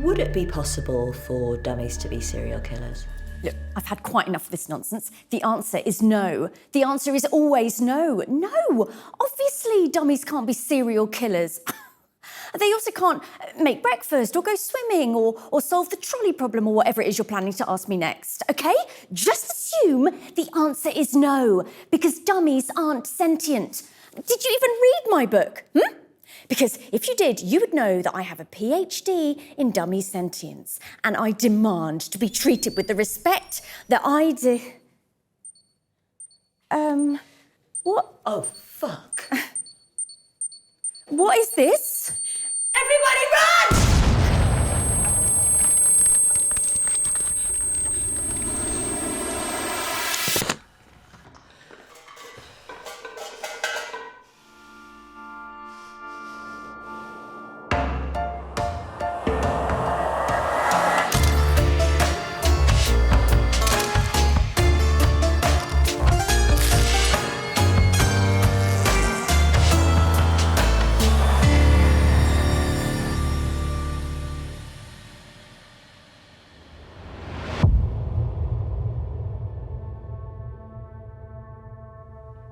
Would it be possible for dummies to be serial killers? Look, I've had quite enough of this nonsense. The answer is no. The answer is always no. No! Obviously, dummies can't be serial killers. They also can't make breakfast or go swimming or solve the trolley problem or whatever it is you're planning to ask me next, OK? Just assume the answer is no, because dummies aren't sentient. Did you even read my book? Because if you did, you would know that I have a PhD in dummy sentience, and I demand to be treated with the respect that I do. What? Oh, fuck. What is this? Everybody run!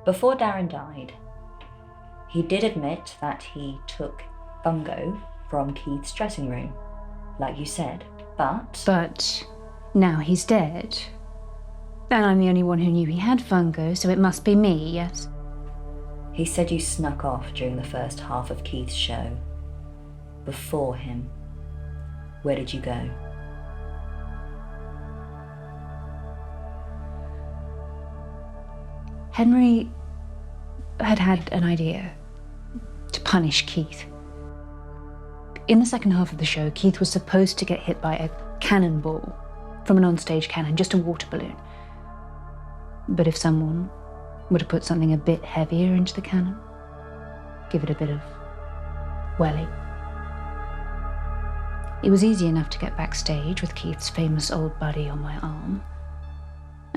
Before Darren died, he did admit that he took fungo from Keith's dressing room, like you said, but... But now he's dead. And I'm the only one who knew he had fungo, so it must be me, yes? He said you snuck off during the first half of Keith's show. Before him. Where did you go? Henry had an idea to punish Keith. In the second half of the show, Keith was supposed to get hit by a cannonball from an onstage cannon, just a water balloon. But if someone were to put something a bit heavier into the cannon, give it a bit of welly. It was easy enough to get backstage with Keith's famous old buddy on my arm.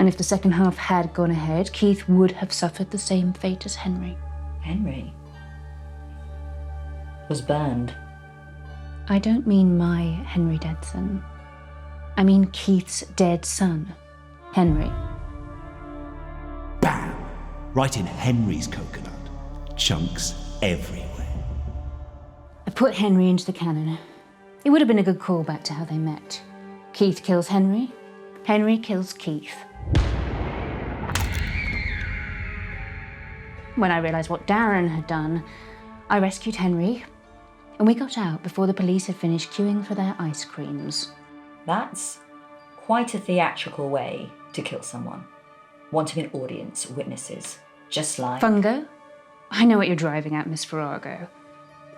And if the second half had gone ahead, Keith would have suffered the same fate as Henry. Henry? Was burned. I don't mean my Henry Deadson. I mean Keith's dead son, Henry. Bam! Right in Henry's coconut. Chunks everywhere. I put Henry into the cannon. It would have been a good callback to how they met. Keith kills Henry, Henry kills Keith. When I realised what Darren had done, I rescued Henry, and we got out before the police had finished queuing for their ice creams. That's quite a theatrical way to kill someone. Wanting an audience, witnesses, just like... Fungo? I know what you're driving at, Miss Farrago.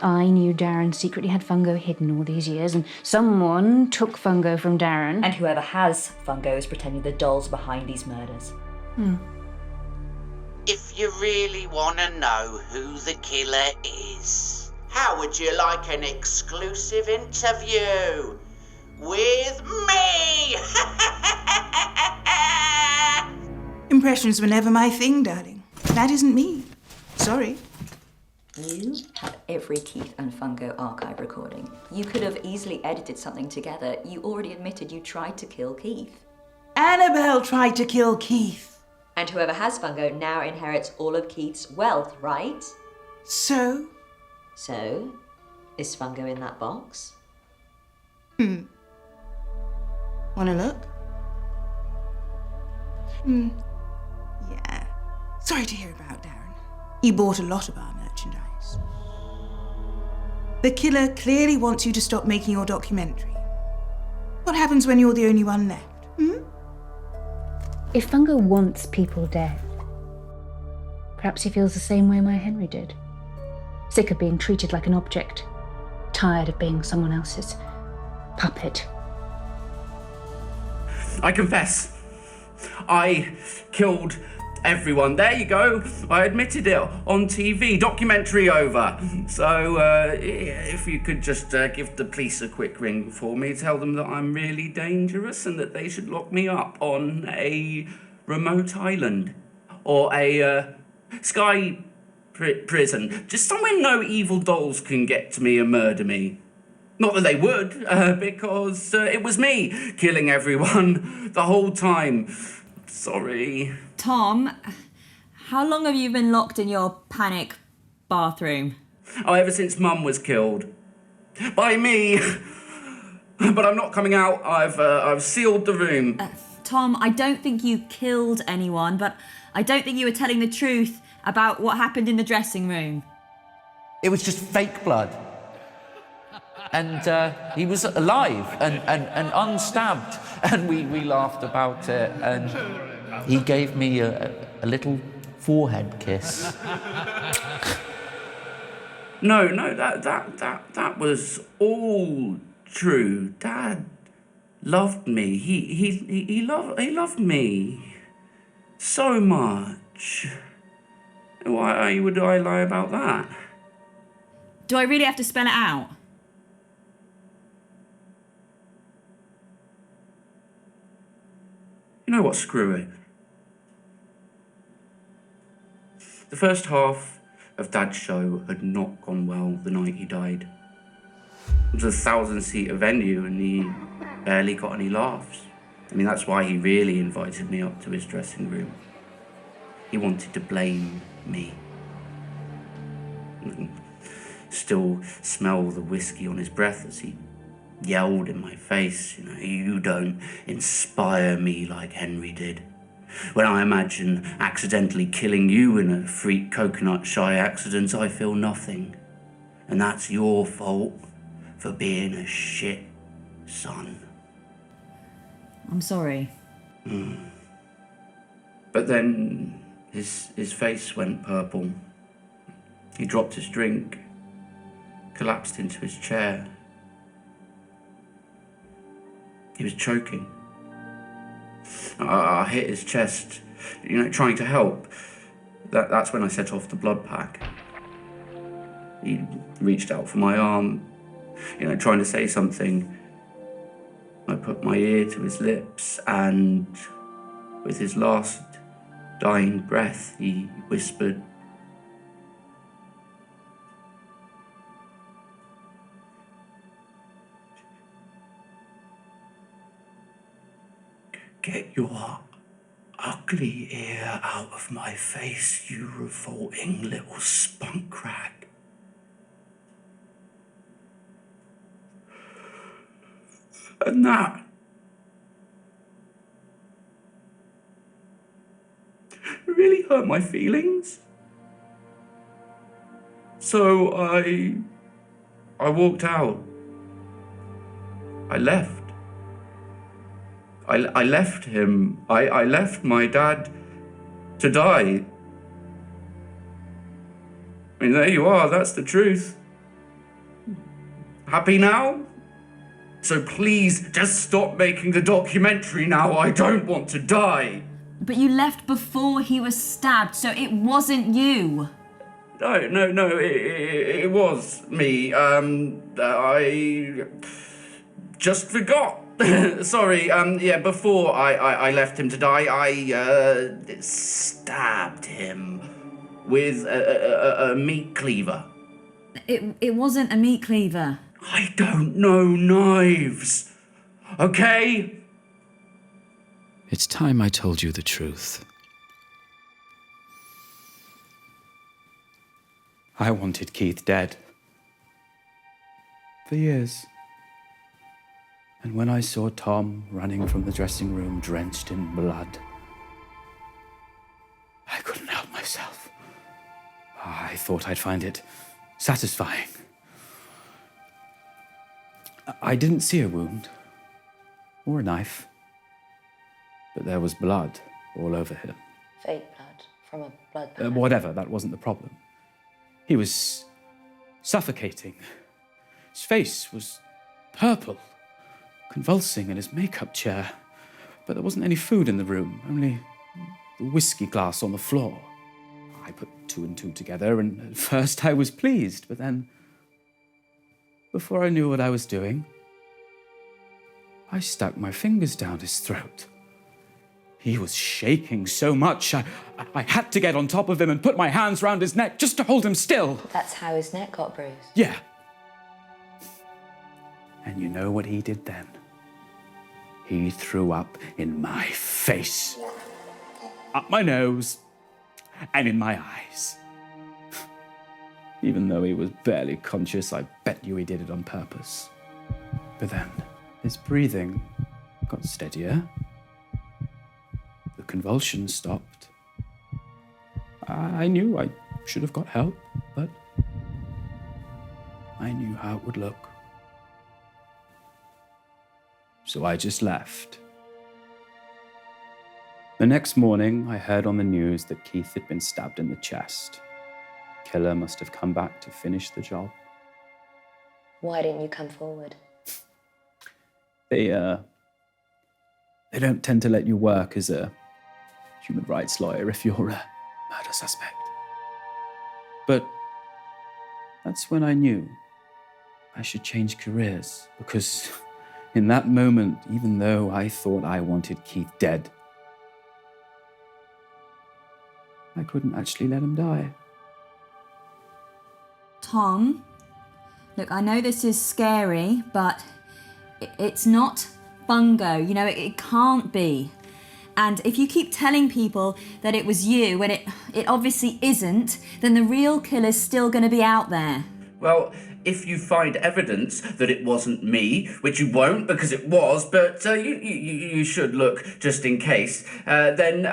I knew Darren secretly had fungo hidden all these years, and someone took fungo from Darren. And whoever has fungo is pretending the doll's behind these murders. If you really want to know who the killer is, how would you like an exclusive interview with me? Impressions were never my thing, darling. That isn't me. Sorry. You have every Keith and Fungo archive recording. You could have easily edited something together. You already admitted you tried to kill Keith. Annabelle tried to kill Keith. And whoever has Fungo now inherits all of Keith's wealth, right? So? So, is Fungo in that box? Wanna look? Yeah. Sorry to hear about Darren. He bought a lot of our merchandise. The killer clearly wants you to stop making your documentary. What happens when you're the only one left? If Fungo wants people dead, perhaps he feels the same way my Henry did. Sick of being treated like an object, tired of being someone else's puppet. I confess, I killed everyone. There you go. I admitted it on TV. Documentary over. So, if you could just give the police a quick ring for me, tell them that I'm really dangerous and that they should lock me up on a remote island or a sky prison. Just somewhere no evil dolls can get to me and murder me. Not that they would, because it was me killing everyone the whole time. Sorry. Tom, how long have you been locked in your panic bathroom? Oh, ever since Mum was killed. By me. But I'm not coming out. I've sealed the room. Tom, I don't think you killed anyone, but I don't think you were telling the truth about what happened in the dressing room. It was just fake blood. And he was alive and unstabbed. And we laughed about it. And he gave me a little forehead kiss. No, that was all true. Dad loved me. He loved me so much. Why would I lie about that? Do I really have to spell it out? You know what? Screw it. The first half of Dad's show had not gone well the night he died. It was a 1,000-seater venue and he barely got any laughs. I mean, that's why he really invited me up to his dressing room. He wanted to blame me. Still smell the whiskey on his breath as he yelled in my face, you don't inspire me like Henry did. When I imagine accidentally killing you in a freak coconut shy accident, I feel nothing. And that's your fault for being a shit son. I'm sorry. But then his face went purple. He dropped his drink, collapsed into his chair. He was choking. I hit his chest, trying to help. That's when I set off the blood pack. He reached out for my arm, trying to say something. I put my ear to his lips and with his last dying breath, he whispered, "Get your ugly ear out of my face, you revolting little spunk rag." And that really hurt my feelings. So I walked out. I left. I left him. I left my dad to die. I mean, there you are, that's the truth. Happy now? So please, just stop making the documentary now. I don't want to die. But you left before he was stabbed, so it wasn't you. No, it was me. I just forgot. Sorry, before I left him to die, I stabbed him with a meat cleaver. It wasn't a meat cleaver. I don't know knives, okay? It's time I told you the truth. I wanted Keith dead. For years. And when I saw Tom running from the dressing room drenched in blood, I couldn't help myself. I thought I'd find it satisfying. I didn't see a wound or a knife, but there was blood all over him. Fake blood from a blood bank. Whatever, that wasn't the problem. He was suffocating. His face was purple, convulsing in his makeup chair. But there wasn't any food in the room, only the whiskey glass on the floor. I put two and two together, and at first I was pleased, but then, before I knew what I was doing, I stuck my fingers down his throat. He was shaking so much, I had to get on top of him and put my hands round his neck just to hold him still. That's how his neck got bruised. Yeah. And you know what he did then? He threw up in my face, up my nose, and in my eyes. Even though he was barely conscious, I bet you he did it on purpose. But then his breathing got steadier. The convulsions stopped. I knew I should have got help, but I knew how it would look. So I just left. The next morning, I heard on the news that Keith had been stabbed in the chest. Killer must have come back to finish the job. Why didn't you come forward? They don't tend to let you work as a human rights lawyer if you're a murder suspect. But that's when I knew I should change careers, because in that moment, even though I thought I wanted Keith dead, I couldn't actually let him die. Tom, look, I know this is scary, but it's not bungo. You know, it can't be. And if you keep telling people that it was you when it obviously isn't, then the real killer's still going to be out there. Well, if you find evidence that it wasn't me, which you won't because it was, but you should look just in case, then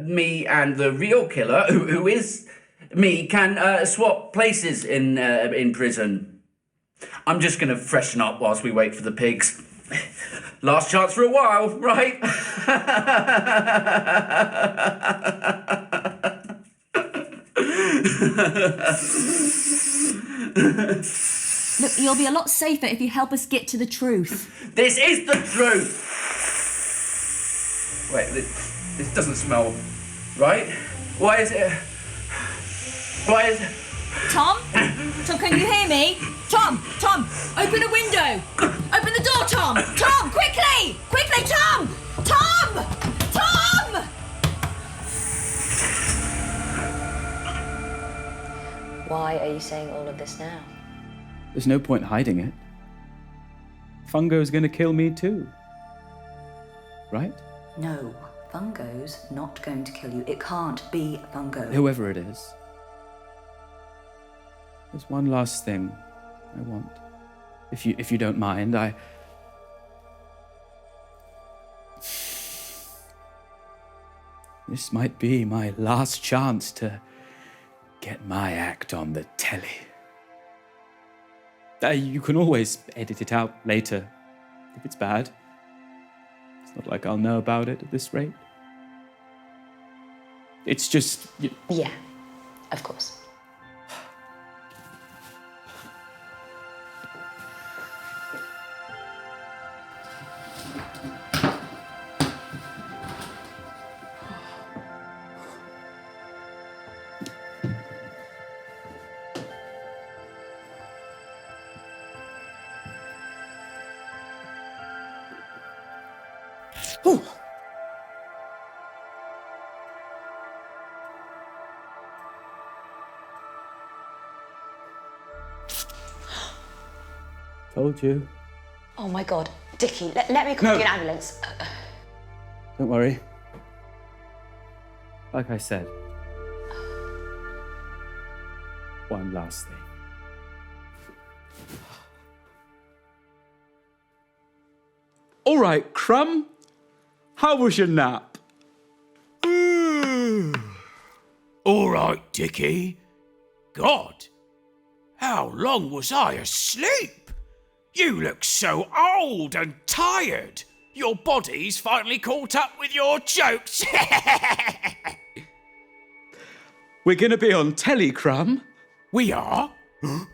me and the real killer, who is me, can swap places in prison. I'm just going to freshen up whilst we wait for the pigs. Last chance for a while, right? Look, you'll be a lot safer if you help us get to the truth. This is the truth! Wait, this doesn't smell right. Why is it... Tom? Tom, can you hear me? Tom, open a window. Open the door, Tom. Tom, quickly! Quickly, Tom! Tom! Tom! Why are you saying all of this now? There's no point hiding it. Fungo's gonna kill me too. Right? No, Fungo's not going to kill you. It can't be Fungo. Whoever it is. There's one last thing I want. If you don't mind, This might be my last chance to get my act on the telly. You can always edit it out later if it's bad. It's not like I'll know about it at this rate. It's just... Yeah, of course. Told you. Oh my God, Dickie, let me call you an ambulance. Don't worry. Like I said, one last thing. All right, Crumb, how was your nap? All right, Dickie. God, how long was I asleep? You look so old and tired. Your body's finally caught up with your jokes. We're gonna be on telly, Crumb. We are? Huh?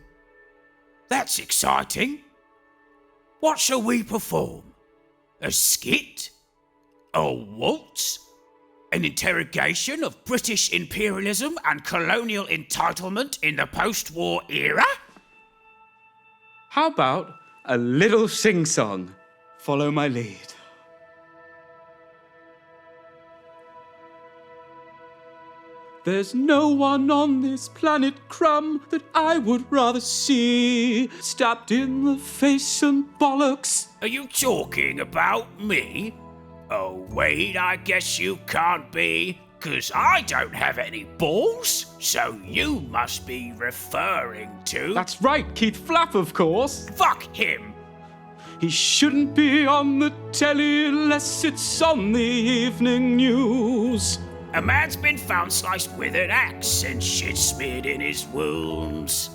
That's exciting. What shall we perform? A skit? A waltz? An interrogation of British imperialism and colonial entitlement in the post-war era? How about a little sing-song? Follow my lead. There's no one on this planet crumb that I would rather see stabbed in the face and bollocks. Are you talking about me? Oh, wait, I guess you can't be, 'cause I don't have any balls, so you must be referring to... That's right, Keith Flapp, of course. Fuck him! He shouldn't be on the telly unless it's on the evening news. A man's been found sliced with an axe and shit smeared in his wounds.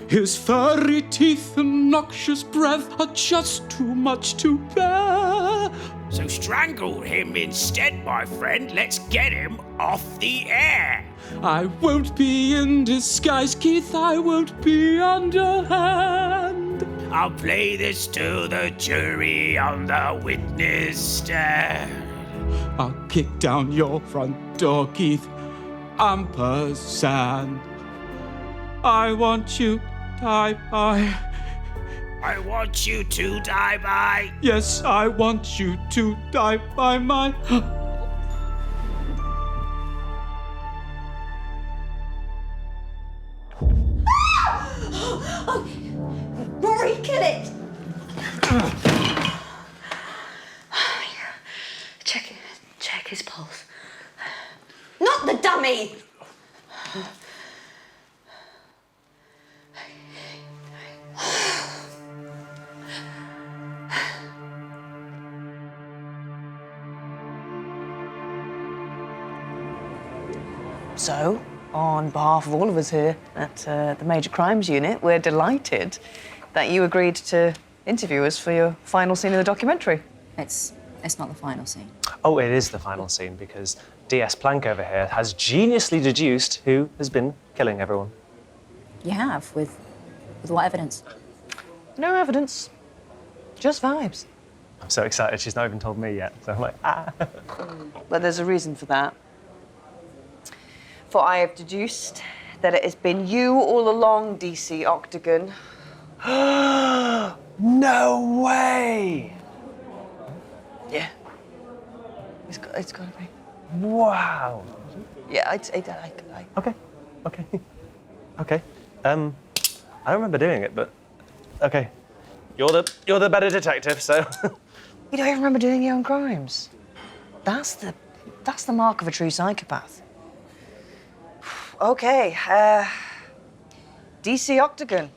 His furry teeth and noxious breath are just too much to bear. So strangle him instead, my friend. Let's get him off the air. I won't be in disguise, Keith. I won't be underhand. I'll play this to the jury on the witness stand. I'll kick down your front door, Keith. Ampersand. I want you to die by. I want you to die by. Yes, I want you to die by my. Rory, kill it! Check his pulse. Not the dummy! So, on behalf of all of us here at the Major Crimes Unit, we're delighted that you agreed to interview us for your final scene of the documentary. It's not the final scene. Oh, it is the final scene because DS Plank over here has geniusly deduced who has been killing everyone. You have, with what evidence? No evidence, just vibes. I'm so excited she's not even told me yet, so I'm like, ah. But there's a reason for that. For I have deduced that it has been you all along, DC Octagon. No way! Yeah. It's got to be. Wow. Yeah, Okay. Okay. I don't remember doing it, but okay. You're the better detective, so. You don't even remember doing your own crimes. That's the mark of a true psychopath. Okay, DC Octagon,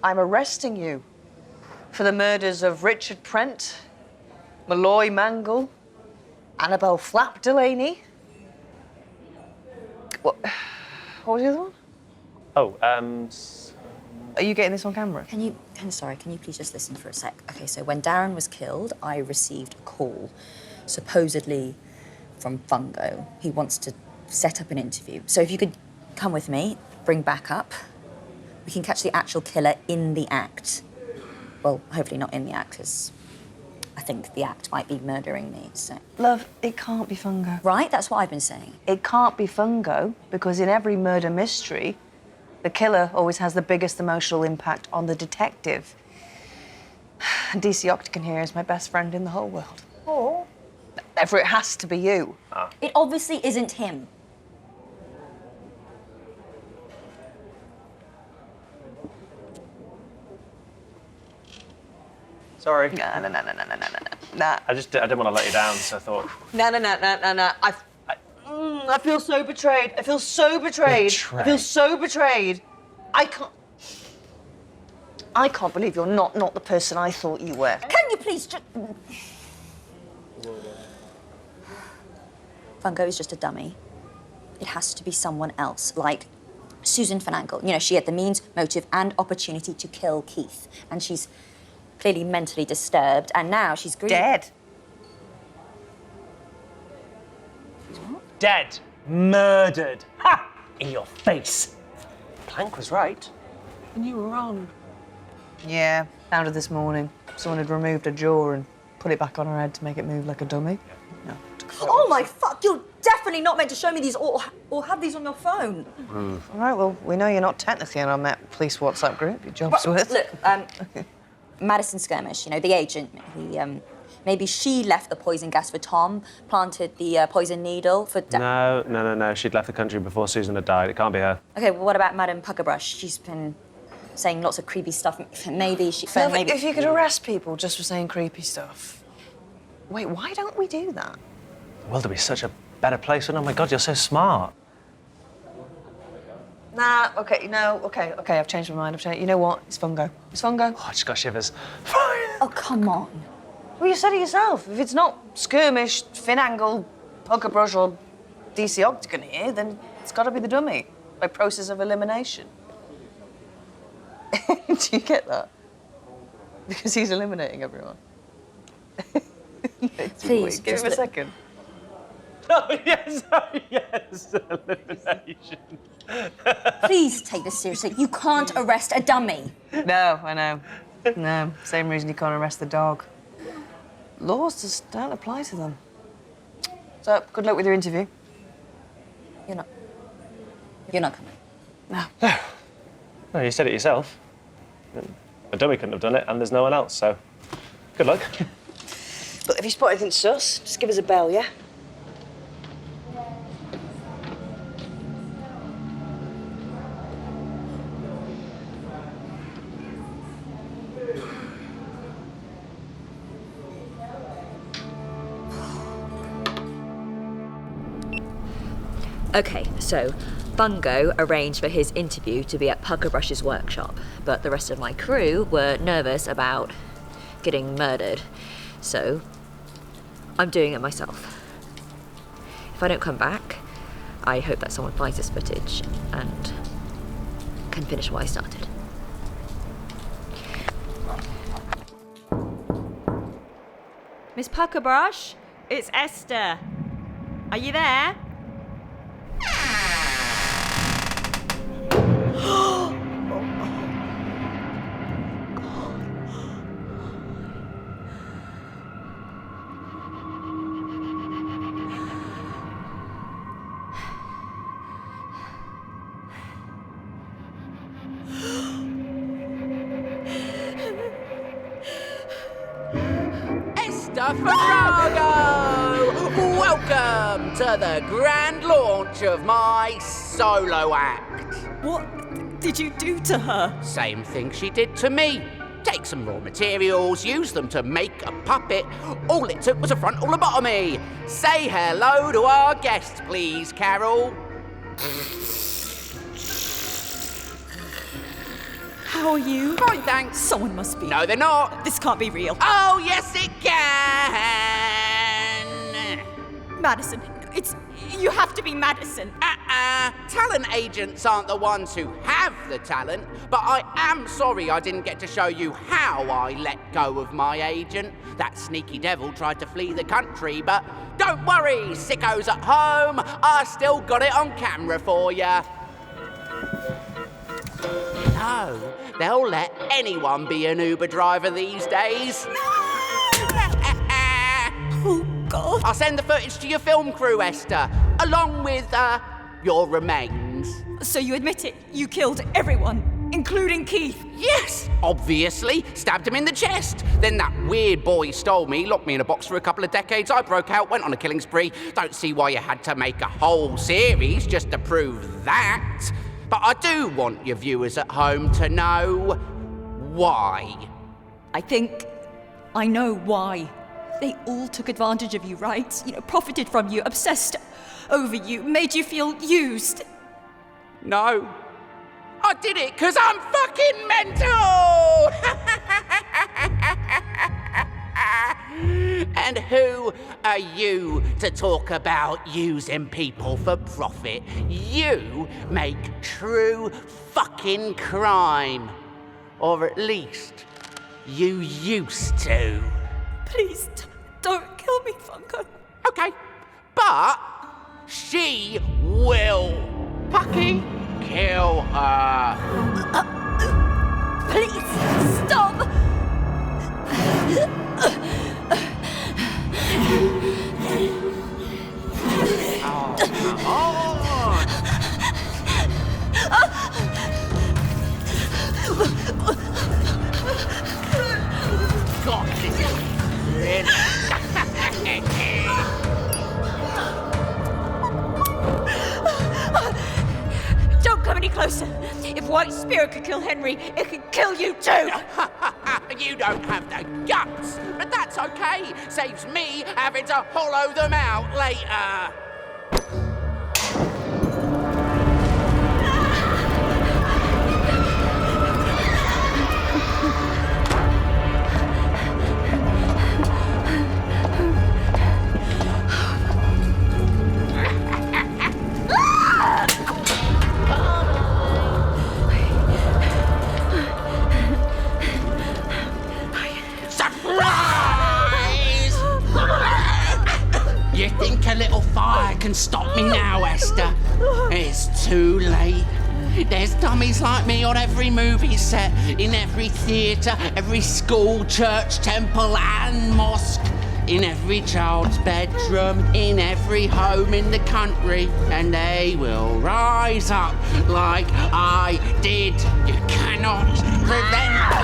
I'm arresting you for the murders of Richard Prent, Malloy Mangle, Annabelle Flapp Delaney. What was the other one? Oh, Are you getting this on camera? Can you please just listen for a sec? Okay, so when Darren was killed, I received a call, supposedly from Fungo. He wants to set up an interview. So if you could come with me, bring backup, we can catch the actual killer in the act. Well, hopefully not in the act, because I think the act might be murdering me, so... Love, it can't be Fungo. Right, that's what I've been saying. It can't be Fungo, because in every murder mystery, the killer always has the biggest emotional impact on the detective. And DC Octagon here is my best friend in the whole world. Oh. Therefore, it has to be you. It obviously isn't him. Sorry. No. I didn't want to let you down, so I thought. No. I feel so betrayed. I feel so betrayed. I feel so betrayed. I can't believe you're not the person I thought you were. Can you please just... Fungo is just a dummy. It has to be someone else, like Susan Finangle. You know, she had the means, motive, and opportunity to kill Keith. And she's clearly mentally disturbed, and now she's grieving. Dead. Dead. Murdered. Ha! In your face. Plank was right, and you were wrong. Yeah, found her this morning. Someone had removed her jaw and put it back on her head to make it move like a dummy. No. Oh my fuck, you're definitely not meant to show me these or have these on your phone. All right, well, we know you're not technically in our Met Police WhatsApp group. Your job's with. Look, Madison Skirmish, you know, the agent, Maybe she left the poison gas for Tom, planted the poison needle for... No. She'd left the country before Susan had died. It can't be her. OK, well, what about Madame Puckerbrush? She's been saying lots of creepy stuff. Maybe she... No, if you could arrest people just for saying creepy stuff. Wait, why don't we do that? The world would be such a better place. Oh, my God, you're so smart. Nah, OK, I've changed my mind. You know what? It's fungo. It's fungo. Oh, I just got shivers. Oh, come on. Well, you said it yourself. If it's not Skirmish, Finangle, Puckerbrush or DC Octagon here, then it's got to be the dummy by process of elimination. Do you get that? Because he's eliminating everyone. Please, give him a second. Oh, yes, elimination. Please take this seriously. You can't arrest a dummy. No, I know. No, same reason you can't arrest the dog. Laws just don't apply to them. So, good luck with your interview. You're not coming. No. No, you said it yourself. A dummy couldn't have done it, and there's no one else, so good luck. But if you spot anything sus, just give us a bell, yeah? OK, so Bungo arranged for his interview to be at Puckerbrush's workshop, but the rest of my crew were nervous about getting murdered, so I'm doing it myself. If I don't come back, I hope that someone finds this footage and can finish what I started. Miss Puckerbrush, it's Esther. Are you there? Esther Farrago! Welcome to the grand launch of my solo act. What did you do to her? Same thing she did to me. Take some raw materials, use them to make a puppet. All it took was a frontal lobotomy. Say hello to our guests, please, Carol. How are you? Fine, thanks. Someone must be. No, they're not. This can't be real. Oh, yes, it can. Madison, you have to be Madison. Talent agents aren't the ones who have the talent, but I am sorry I didn't get to show you how I let go of my agent. That sneaky devil tried to flee the country, but don't worry, sickos at home, I still got it on camera for you. No, they'll let anyone be an Uber driver these days. Oh, God. I'll send the footage to your film crew, Esther, along with, your remains. So you admit it? You killed everyone, including Keith? Yes, obviously. Stabbed him in the chest. Then that weird boy stole me, locked me in a box for a couple of decades. I broke out, went on a killing spree. Don't see why you had to make a whole series just to prove that. But I do want your viewers at home to know why. I think I know why. They all took advantage of you, right? You know, profited from you, obsessed over you, made you feel used. No. I did it because I'm fucking mental! And who are you to talk about using people for profit? You make true fucking crime. Or at least, you used to. Please, don't kill me, Funko. Okay, but she will. Pucky, kill her. Please, stop! Oh, come on! God, this is brilliant. spear could kill Henry, it could kill you too! You don't have the guts, but that's okay. Saves me having to hollow them out later. You think a little fire can stop me now, Esther? It's too late. There's dummies like me on every movie set, in every theatre, every school, church, temple and mosque, in every child's bedroom, in every home in the country, and they will rise up like I did. You cannot prevent